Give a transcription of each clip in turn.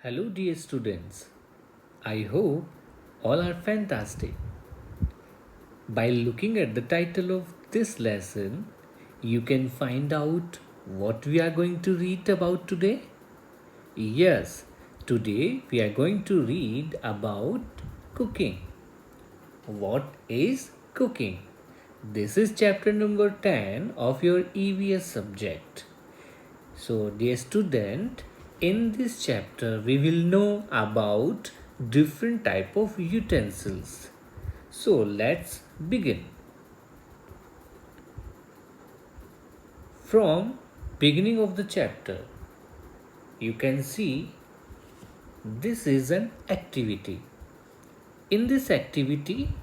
Hello, dear students. I hope all are fantastic. By looking at the title of this lesson, you can find out what we are going to read about today. Yes, today we are going to read about cooking. What is cooking? This is chapter number 10 of your EVS subject. So, dear student, in this chapter we will know about different type of utensils. So, let's begin. From beginning of the chapter, you can see this is an activity. In this activity,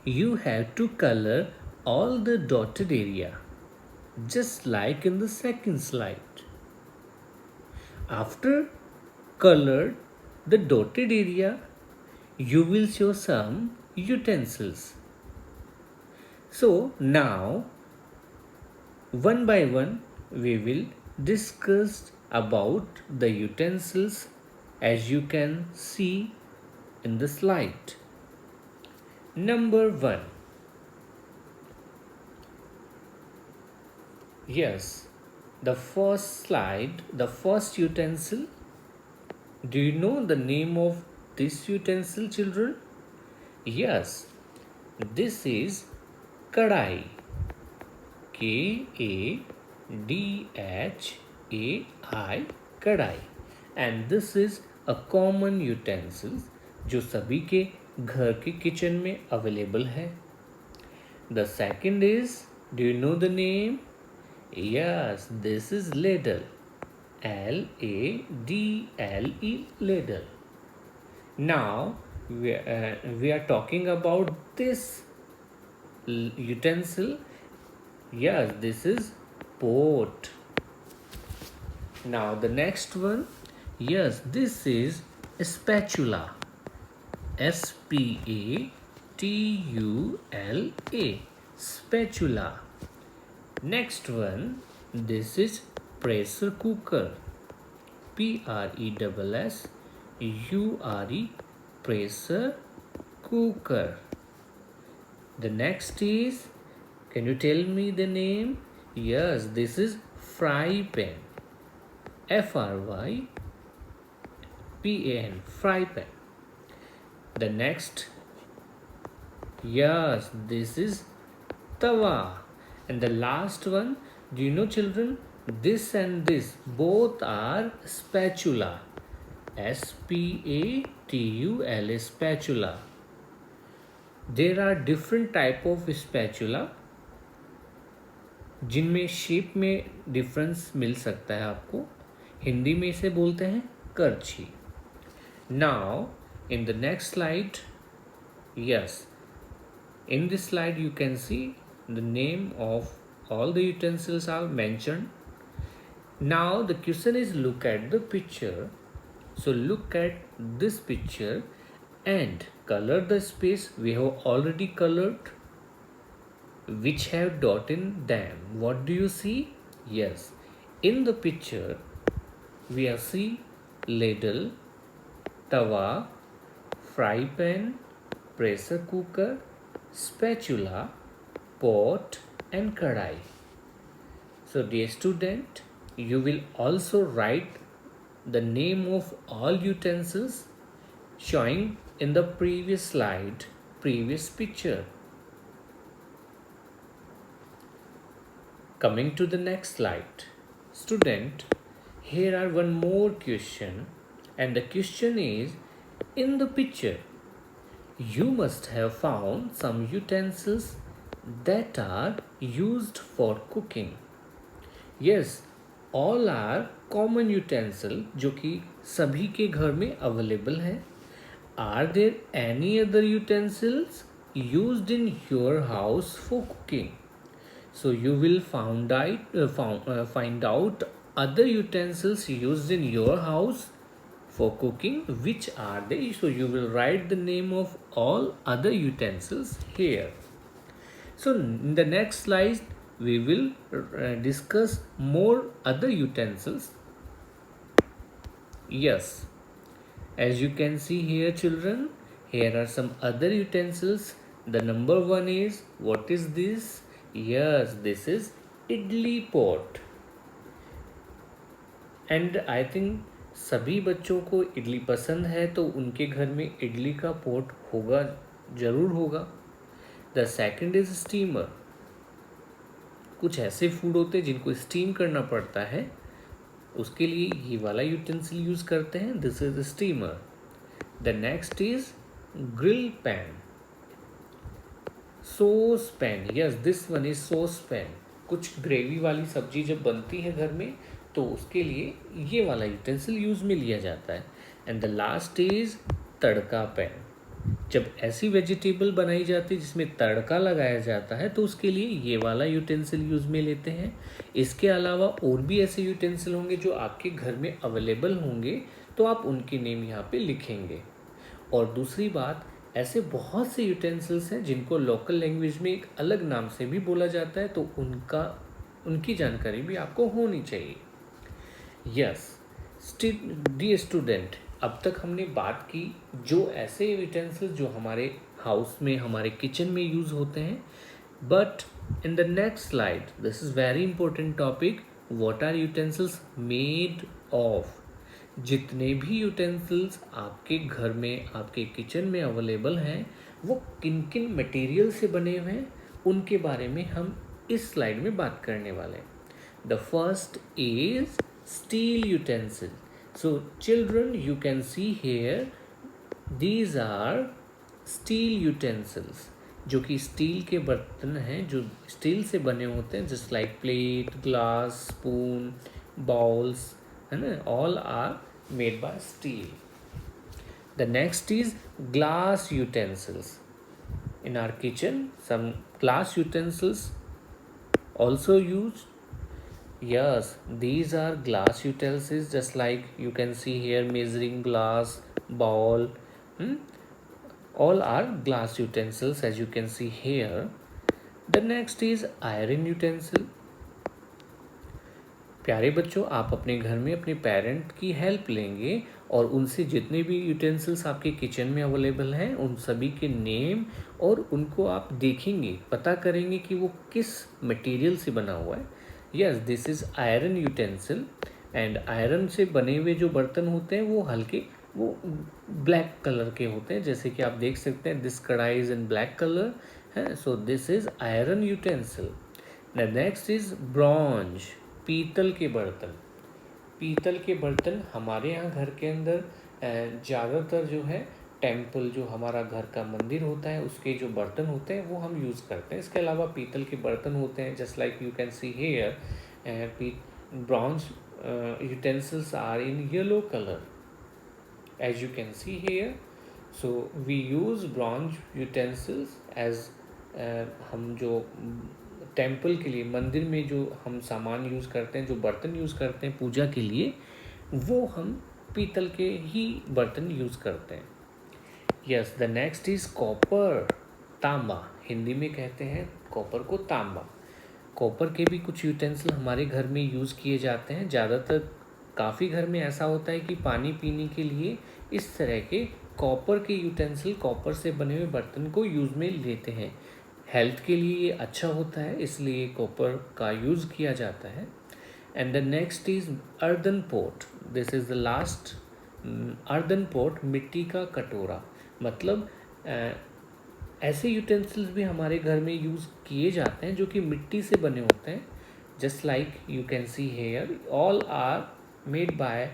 you have to color all the dotted area, just like in the second slide. After colored the dotted area, you will show some utensils. So now one by one we will discuss about the utensils as you can see in the slide. Number 1. Yes, the first slide, the first utensil. Do you know the name of this utensil, children? Yes, this is kadai. Kadhai, kadai. And this is a common utensil जो सभी के घर के kitchen में available है. The second is, do you know the name? Yes, this is ladle. Ladle, ladle. Now we are talking about this utensil. Yes, this is pot. Now the next one. Yes, this is spatula. Spatula. Spatula. Next one. This is pressure cooker. Pressure. Pressure cooker. The next is, can you tell me the name? Yes, this is fry pan. Frypan, fry pan. The next, yes, this is tawa. And the last one, do you know, children? This and this both are spatula. Spatula, spatula. There are different type of spatula जिनमें shape में difference मिल सकता है आपको. हिंदी में इसे बोलते हैं करछी. Now in the next slide, yes, in this slide you can see the name of all the utensils are mentioned. Now the question is, look at the picture. So look at this picture and color the space we have already colored which have dot in them. What do you see? Yes, in the picture we are see ladle, tawa, fry pan, pressure cooker, spatula, pot and kadai. So dear student, you will also write the name of all utensils showing in the previous slide, previous picture. Coming to the next slide. Student, here are one more question, and the question is, in the picture you must have found some utensils that are used for cooking. Yes, all are common utensil जो कि सभी के घर में available है. Are there any other utensils used in your house for cooking? So you will find out other utensils used in your house for cooking. Which are they? So you will write the name of all other utensils here. So in the next slide we will discuss more other utensils. Yes, As you can see here, children, here are some other utensils. The number one is, what is this? Yes, this is idli pot. And I think सभी बच्चों को इडली पसंद है, तो उनके घर में इडली का पोट होगा, ज़रूर होगा. The second is steamer. कुछ ऐसे फूड होते हैं जिनको स्टीम करना पड़ता है, उसके लिए ये वाला यूटेंसिल यूज़ करते हैं. This is steamer. The next is grill pan. Sauce pan. Yes, this one is sauce pan. कुछ ग्रेवी वाली सब्जी जब बनती है घर में, तो उसके लिए ये वाला यूटेंसिल यूज़ में लिया जाता है. And the last is tadka pan. जब ऐसी वेजिटेबल बनाई जाती है जिसमें तड़का लगाया जाता है, तो उसके लिए ये वाला यूटेंसिल यूज़ में लेते हैं. इसके अलावा और भी ऐसे यूटेंसिल होंगे जो आपके घर में अवेलेबल होंगे, तो आप उनके नेम यहाँ पे लिखेंगे. और दूसरी बात, ऐसे बहुत से यूटेंसिल्स हैं जिनको लोकल लैंग्वेज में एक अलग नाम से भी बोला जाता है, तो उनकी जानकारी भी आपको होनी चाहिए. यस डियर स्टूडेंट, अब तक हमने बात की जो ऐसे यूटेंसिल्स जो हमारे हाउस में, हमारे किचन में यूज़ होते हैं. But in the next slide, this is very important topic, what are utensils made of. जितने भी यूटेंसिल्स आपके घर में, आपके किचन में अवेलेबल हैं, वो किन किन मटेरियल से बने हुए हैं, उनके बारे में हम इस स्लाइड में बात करने वाले हैं. The first is steel utensil. So children, you can see here, these are steel utensils, जो कि स्टील के बर्तन हैं, जो स्टील से बने होते हैं, just like plate, glass, spoon, bowls, है ना, all are made by steel. The next is glass utensils. in our kitchen, some glass utensils also used. Yes, these are glass utensils, just like you can see here, measuring glass, bowl, all are glass utensils, as you can see here. The next is iron utensil. प्यारे बच्चों, आप अपने घर में अपने parent की help लेंगे और उनसे जितने भी यूटेंसिल्स आपके किचन में अवेलेबल हैं, उन सभी के नेम और उनको आप देखेंगे, पता करेंगे कि वो किस मटेरियल से बना हुआ है. Yes, this is iron utensil. And iron से बने हुए जो बर्तन होते हैं वो ब्लैक कलर के होते हैं, जैसे कि आप देख सकते हैं, दिस कढ़ाई इज इन ब्लैक कलर है. So this is iron utensil. The next is bronze, पीतल के बर्तन. पीतल के बर्तन हमारे यहाँ घर के अंदर ज़्यादातर जो है, टेम्पल जो हमारा घर का मंदिर होता है, उसके जो बर्तन होते हैं वो हम यूज़ करते हैं. इसके अलावा पीतल के बर्तन होते हैं, just like you can see here, bronze utensils are in yellow colour, as you can see here. So we use bronze utensils as, हम जो टेम्पल के लिए, मंदिर में जो हम सामान यूज़ करते हैं, जो बर्तन यूज़ करते हैं पूजा के लिए, वो हम पीतल के ही बर्तन यूज़ करते हैं. Yes, the next is copper, तांबा. हिंदी में कहते हैं कॉपर को तांबा. कॉपर के भी कुछ यूटेंसिल हमारे घर में यूज़ किए जाते हैं. ज़्यादातर काफ़ी घर में ऐसा होता है कि पानी पीने के लिए इस तरह के कॉपर के यूटेंसिल, कॉपर से बने हुए बर्तन को यूज़ में लेते हैं. हेल्थ के लिए ये अच्छा होता है, इसलिए कॉपर का यूज़ किया जाता है. And the next is earthen pot. This is the last. Earthen pot, मिट्टी का कटोरा. मतलब ऐसे यूटेंसिल्स भी हमारे घर में यूज़ किए जाते हैं जो कि मिट्टी से बने होते हैं, just like you can see here, all are made by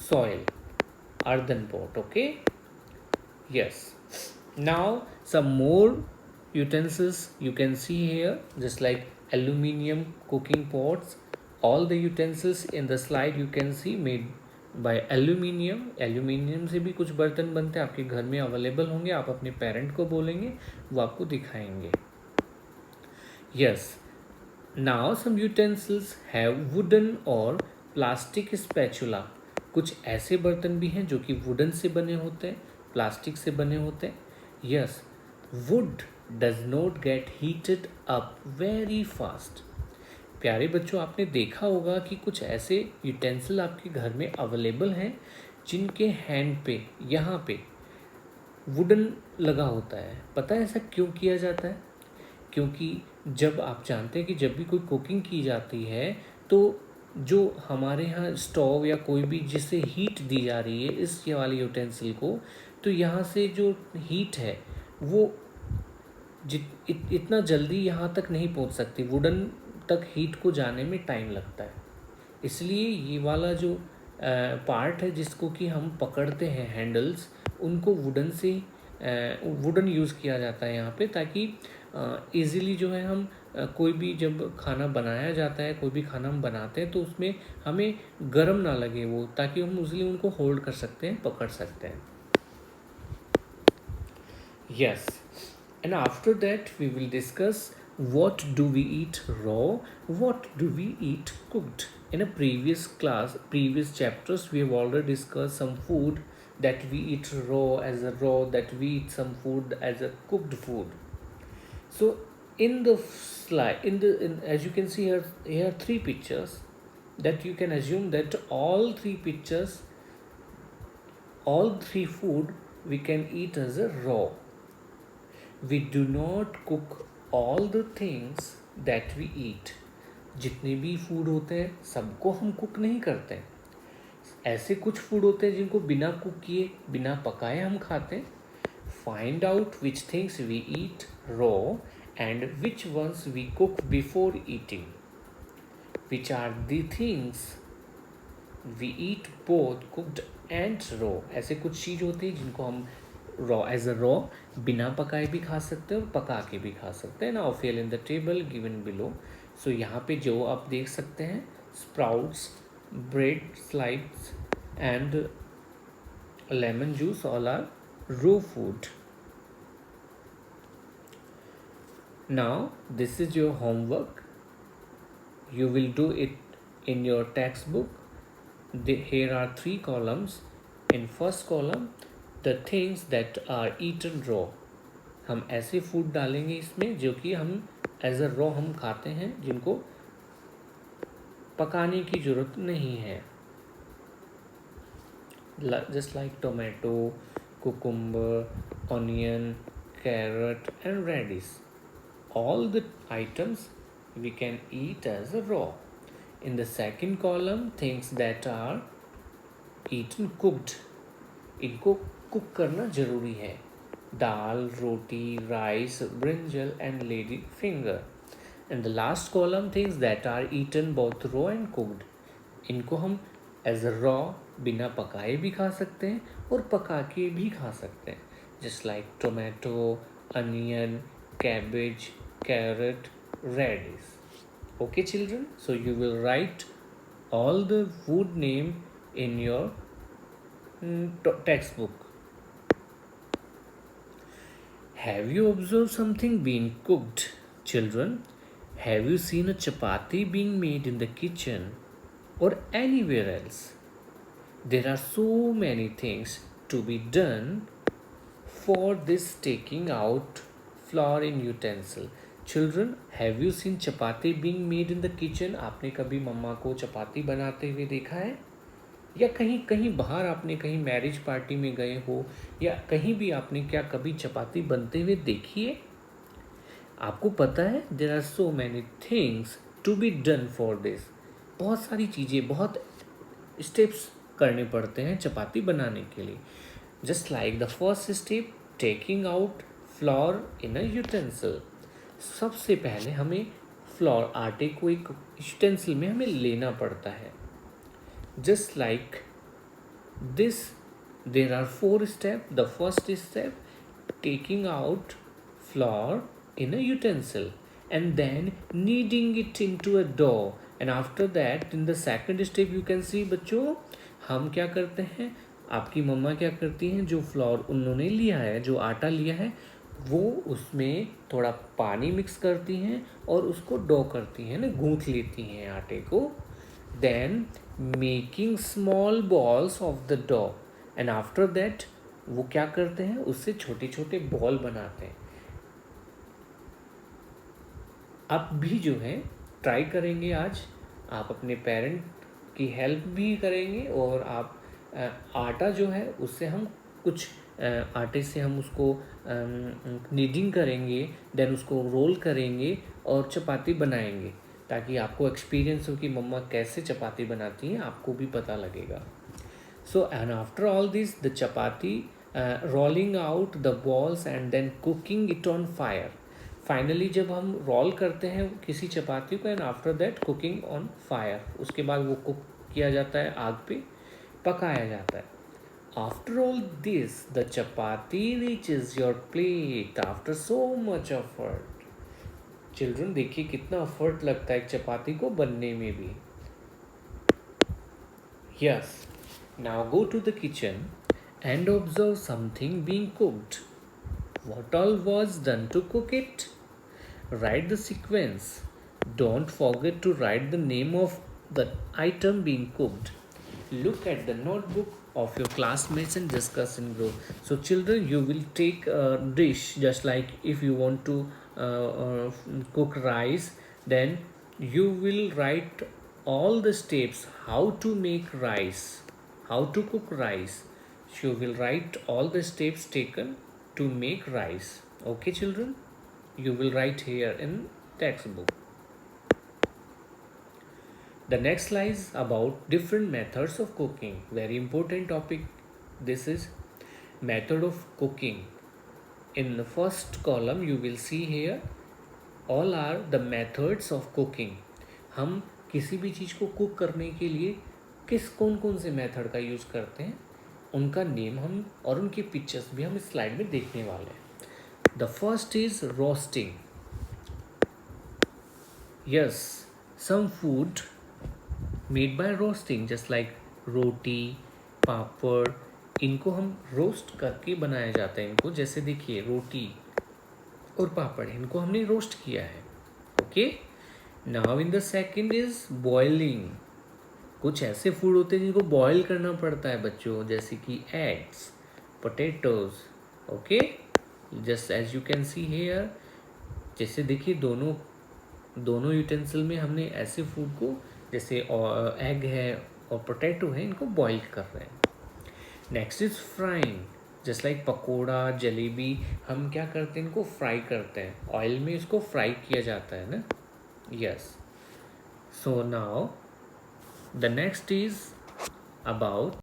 soil, earthen pot. Okay, yes. Now some more utensils you can see here, just like aluminium cooking pots. All the utensils in the slide you can see made by aluminium. Aluminium से भी कुछ बर्तन बनते हैं, आपके घर में available होंगे. आप अपने पेरेंट को बोलेंगे, वो आपको दिखाएंगे. Yes, now some utensils have wooden or plastic spatula. कुछ ऐसे बर्तन भी हैं जो कि वुडन से बने होते हैं, प्लास्टिक से बने होते हैं. Yes, wood does not get heated up very fast. प्यारे बच्चों, आपने देखा होगा कि कुछ ऐसे यूटेंसिल आपके घर में अवेलेबल हैं जिनके हैंड पे यहाँ पे वुडन लगा होता है, पता है ऐसा क्यों किया जाता है? क्योंकि जब आप जानते हैं कि जब भी कोई कुकिंग की जाती है तो जो हमारे यहाँ स्टोव या कोई भी जिससे हीट दी जा रही है इस ये वाले यूटेंसिल को, तो यहाँ से जो हीट है वो इतना जल्दी यहाँ तक नहीं पहुँच सकती, वुडन तक हीट को जाने में टाइम लगता है। इसलिए ये वाला जो पार्ट है जिसको कि हम पकड़ते हैं हैंडल्स, उनको वुडन यूज़ किया जाता है यहाँ पे, ताकि इजीली जो है हम कोई भी जब खाना बनाया जाता है, कोई भी खाना हम बनाते हैं तो उसमें हमें गर्म ना लगे वो, ताकि हम इजीली उनको होल्ड कर सकते हैं, पकड़ सकते हैं। Yes, and after that we will discuss what do we eat raw, what do we eat cooked. In a previous class, previous chapters, we have already discussed some food that we eat raw as a raw, that we eat some food as a cooked food. So in the slide, as you can see here are three pictures, that you can assume that all three pictures, all three food we can eat as a raw. We do not cook all the things that we eat. जितने भी food होते हैं सबको हम cook नहीं करते हैं। ऐसे कुछ फूड होते हैं जिनको बिना कुक किए, बिना पकाए हम खाते हैं। Find out which things we eat raw and which ones we cook before eating. Which are the things we eat both cooked and raw. ऐसे कुछ चीज़ होती है जिनको हम एज अ रॉ बिना पकाए भी खा सकते हैं और पका के भी खा सकते हैं। Now fill in the table given below. So यहाँ पे जो आप देख सकते हैं, sprouts, bread slides and lemon juice all are raw food. Now this is your homework. You will do it in your textbook. Here are 3 columns. In first column, the things that are eaten raw. हम ऐसे food डालेंगे इसमें जो कि हम as a raw हम खाते हैं, जिनको पकाने की ज़रूरत नहीं है। Just like tomato, cucumber, onion, carrot and radish. All the items we can eat as a raw. In the second column, things that are eaten cooked. इनको कुक करना ज़रूरी है। Dal, roti, rice, brinjal and lady finger. And the last column, things that are eaten both raw and cooked. इनको हम as a raw बिना पकाए भी खा सकते हैं और पका के भी खा सकते हैं. Just like tomato, onion, cabbage, carrot, radish. Okay children, so you will write all the food name in your textbook. Have you observed something being cooked, children? Have you seen a chapati being made in the kitchen or anywhere else? There are so many things to be done for this taking out flour in utensil. Children, have you seen chapati being made in the kitchen? आपने कभी मम्मा को चपाती बनाते हुए देखा है? या कहीं कहीं बाहर आपने कहीं मैरिज पार्टी में गए हो, या कहीं भी आपने क्या कभी चपाती बनते हुए देखी है? आपको पता है there are so many things to be done for this. बहुत सारी चीज़ें, बहुत स्टेप्स करने पड़ते हैं चपाती बनाने के लिए. Just like the first step, taking out floor in a utensil. सबसे पहले हमें फ्लोर, आटे को एक यूटेंसिल में हमें लेना पड़ता है. Just like this there are 4 steps. The first step, taking out flour in a utensil and then kneading it into a dough. And after that, in the second step, you can see बच्चों हम क्या करते हैं, आपकी मम्मा क्या करती हैं, जो फ्लोर उन्होंने लिया है, जो आटा लिया है, वो उसमें थोड़ा पानी मिक्स करती हैं और उसको डो करती हैं ना, गूंथ लेती हैं आटे को. Then making small balls of the dough. And after that वो क्या करते हैं, उससे छोटे छोटे बॉल बनाते हैं. आप भी जो है ट्राई करेंगे आज, आप अपने पेरेंट की हेल्प भी करेंगे और आप आटा जो है उससे हम कुछ आटे से हम उसको नीडिंग करेंगे, देन उसको रोल करेंगे और चपाती बनाएंगे, ताकि आपको एक्सपीरियंस हो कि मम्मा कैसे चपाती बनाती हैं, आपको भी पता लगेगा. So, and after all this, the chapati, rolling out the balls and then cooking it on fire. Finally जब हम रोल करते हैं किसी चपाती को, and after that cooking on fire, उसके बाद वो कुक किया जाता है, आग पे पकाया जाता है. After all this the chapati reaches your plate after so much effort. Children देखिए कितना एफर्ट लगता है एक चपाती को बनने में भी. Yes. Now go to the kitchen and observe something being cooked. What all was done to cook it? Write the sequence. Don't forget to write the name of the item being cooked. Look at the notebook of your classmates and discuss in group. So, children, you will take a dish, just like if you want to cook rice, then you will write all the steps how to make rice, how to cook rice. You will write all the steps taken to make rice. Okay, children? You will write here in textbook. The next slide is about different methods of cooking. Very important topic. This is method of cooking. In the first column you will see here all are the methods of cooking. हम किसी भी चीज़ को cook करने के लिए कौन कौन से मेथड का यूज़ करते हैं, उनका नेम हम और उनकी पिक्चर्स भी हम इस स्लाइड में देखने वाले हैं. The first is roasting. Yes, some food made by roasting, just like roti, papad, इनको हम रोस्ट करके बनाया जाता है. इनको जैसे देखिए रोटी और पापड़, इनको हमने रोस्ट किया है. Okay. Now in the second is boiling. कुछ ऐसे फूड होते हैं जिनको बॉयल करना पड़ता है बच्चों, जैसे कि eggs, potatoes. Okay, just as you can see here. जैसे देखिए दोनों यूटेंसिल में हमने ऐसे फूड को, जैसे एग है और पोटैटो है, इनको बॉईल कर रहे हैं. Next is frying. Just like pakora, jalebi, हम क्या करते हैं, इनको फ्राई करते हैं, ऑयल में इसको फ्राई किया जाता है ना. Yes. So now the next is about